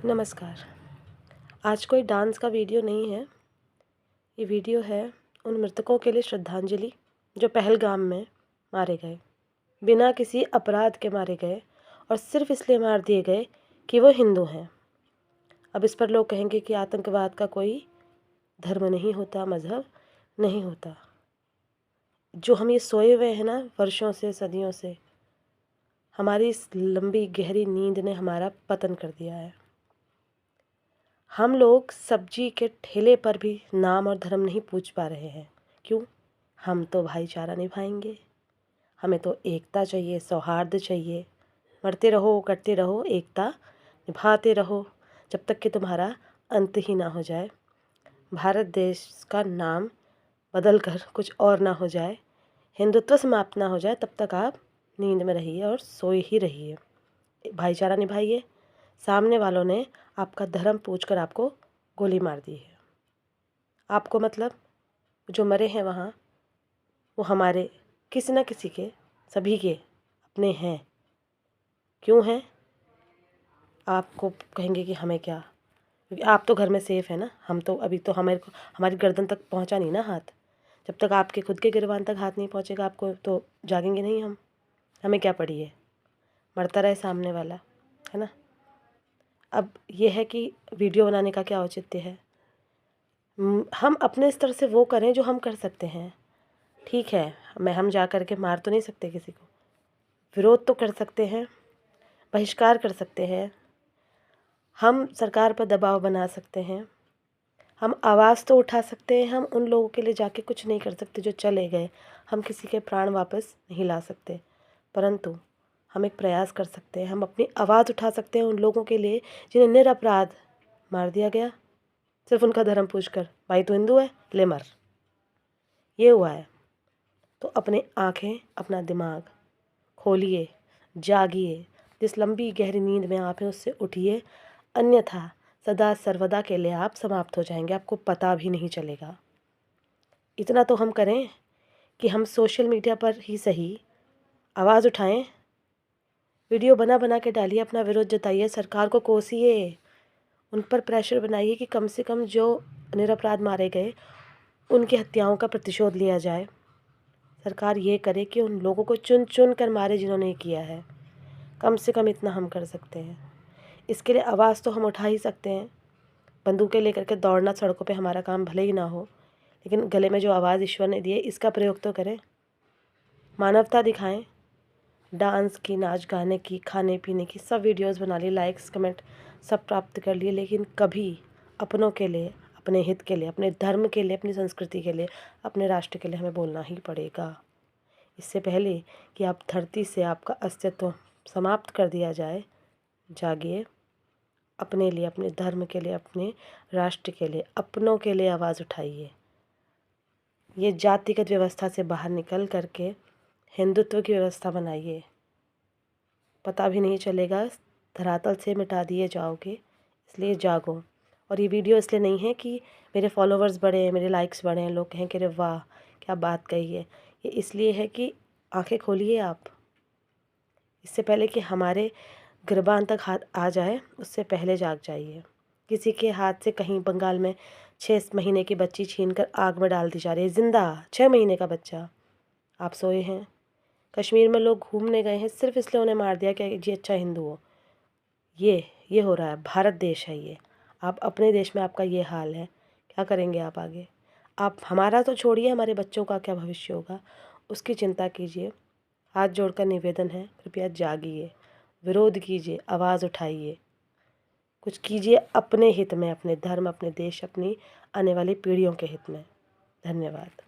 नमस्कार। आज कोई डांस का वीडियो नहीं है। ये वीडियो है उन मृतकों के लिए श्रद्धांजलि जो पहलगाम में मारे गए, बिना किसी अपराध के मारे गए और सिर्फ इसलिए मार दिए गए कि वो हिंदू हैं। अब इस पर लोग कहेंगे कि आतंकवाद का कोई धर्म नहीं होता, मज़हब नहीं होता। जो हम ये सोए हुए हैं ना वर्षों से, सदियों से, हमारी इस लंबी गहरी नींद ने हमारा पतन कर दिया है। हम लोग सब्जी के ठेले पर भी नाम और धर्म नहीं पूछ पा रहे हैं। क्यों? हम तो भाईचारा निभाएंगे, हमें तो एकता चाहिए, सौहार्द चाहिए। मरते रहो, कटते रहो, एकता निभाते रहो जब तक कि तुम्हारा अंत ही ना हो जाए, भारत देश का नाम बदल कर कुछ और ना हो जाए, हिंदुत्व समाप्त ना हो जाए, तब तक आप नींद में रहिए और सोए ही रहिए। भाईचारा निभाइए। सामने वालों ने आपका धर्म पूछकर आपको गोली मार दी है। आपको मतलब जो मरे हैं वहाँ, वो हमारे किसी न किसी के, सभी के अपने हैं। क्यों हैं? आपको कहेंगे कि हमें क्या, क्योंकि आप तो घर में सेफ़ है ना। हम तो अभी तो हमारी गर्दन तक पहुँचा नहीं ना हाथ। जब तक आपके खुद के गिरबान तक हाथ नहीं पहुँचेगा आपको, तो जागेंगे नहीं हम। हमें क्या पड़ी है, मरता रहे सामने वाला, है ना। अब ये है कि वीडियो बनाने का क्या औचित्य है। हम अपने स्तर से वो करें जो हम कर सकते हैं। ठीक है, हम जा कर के मार तो नहीं सकते किसी को, विरोध तो कर सकते हैं, बहिष्कार कर सकते हैं, हम सरकार पर दबाव बना सकते हैं, हम आवाज़ तो उठा सकते हैं। हम उन लोगों के लिए जाके कुछ नहीं कर सकते जो चले गए, हम किसी के प्राण वापस नहीं ला सकते, परंतु हम एक प्रयास कर सकते हैं। हम अपनी आवाज़ उठा सकते हैं उन लोगों के लिए जिन्हें निरपराध मार दिया गया, सिर्फ उनका धर्म पूछकर। भाई तू हिंदू है, ले मर। ये हुआ है। तो अपने आँखें, अपना दिमाग खोलिए, जागिए। जिस लंबी गहरी नींद में आप हैं उससे उठिए, अन्यथा सदा सर्वदा के लिए आप समाप्त हो जाएंगे, आपको पता भी नहीं चलेगा। इतना तो हम करें कि हम सोशल मीडिया पर ही सही आवाज़ उठाएं, वीडियो बना बना के डालिए, अपना विरोध जताइए, सरकार को कोसिए, उन पर प्रेशर बनाइए कि कम से कम जो निरपराध मारे गए उनकी हत्याओं का प्रतिशोध लिया जाए। सरकार ये करे कि उन लोगों को चुन चुन कर मारे जिन्होंने किया है। कम से कम इतना हम कर सकते हैं। इसके लिए आवाज़ तो हम उठा ही सकते हैं। बंदूकें लेकर के दौड़ना सड़कों पे हमारा काम भले ही ना हो, लेकिन गले में जो आवाज़ ईश्वर ने दी है इसका प्रयोग तो करें। मानवता दिखाएं। डांस की, नाच गाने की, खाने पीने की सब वीडियोस बना ली, लाइक्स कमेंट सब प्राप्त कर लिए, लेकिन कभी अपनों के लिए, अपने हित के लिए, अपने धर्म के लिए, अपनी संस्कृति के लिए, अपने राष्ट्र के लिए हमें बोलना ही पड़ेगा। इससे पहले कि आप धरती से आपका अस्तित्व समाप्त कर दिया जाए, जागिए। अपने लिए, अपने धर्म के लिए, अपने राष्ट्र के लिए, अपनों के लिए आवाज़ उठाइए। ये जातिगत व्यवस्था से बाहर निकल करके हिंदुत्व की व्यवस्था बनाइए। पता भी नहीं चलेगा, धरातल से मिटा दिए जाओगे। इसलिए जागो। और ये वीडियो इसलिए नहीं है कि मेरे फॉलोवर्स बढ़े हैं, मेरे लाइक्स बढ़े हैं, लोग कहें कि अरे वाह क्या बात कही है। ये इसलिए है कि आंखें खोलिए आप। इससे पहले कि हमारे गिरबान तक हाथ आ जाए, उससे पहले जाग जाइए। किसी के हाथ से कहीं बंगाल में 6 महीने की बच्ची छीनकर आग में डाल दी जा रही है, जिंदा 6 महीने का बच्चा। आप सोए हैं। कश्मीर में लोग घूमने गए हैं, सिर्फ इसलिए उन्हें मार दिया कि जी अच्छा हिंदू हो। ये हो रहा है। भारत देश है ये। आप अपने देश में आपका ये हाल है, क्या करेंगे आप आगे? आप हमारा तो छोड़िए, हमारे बच्चों का क्या भविष्य होगा उसकी चिंता कीजिए। हाथ जोड़कर निवेदन है, कृपया जागिए, विरोध कीजिए, आवाज़ उठाइए, कुछ कीजिए अपने हित में, अपने धर्म, अपने देश, अपनी आने वाली पीढ़ियों के हित में। धन्यवाद।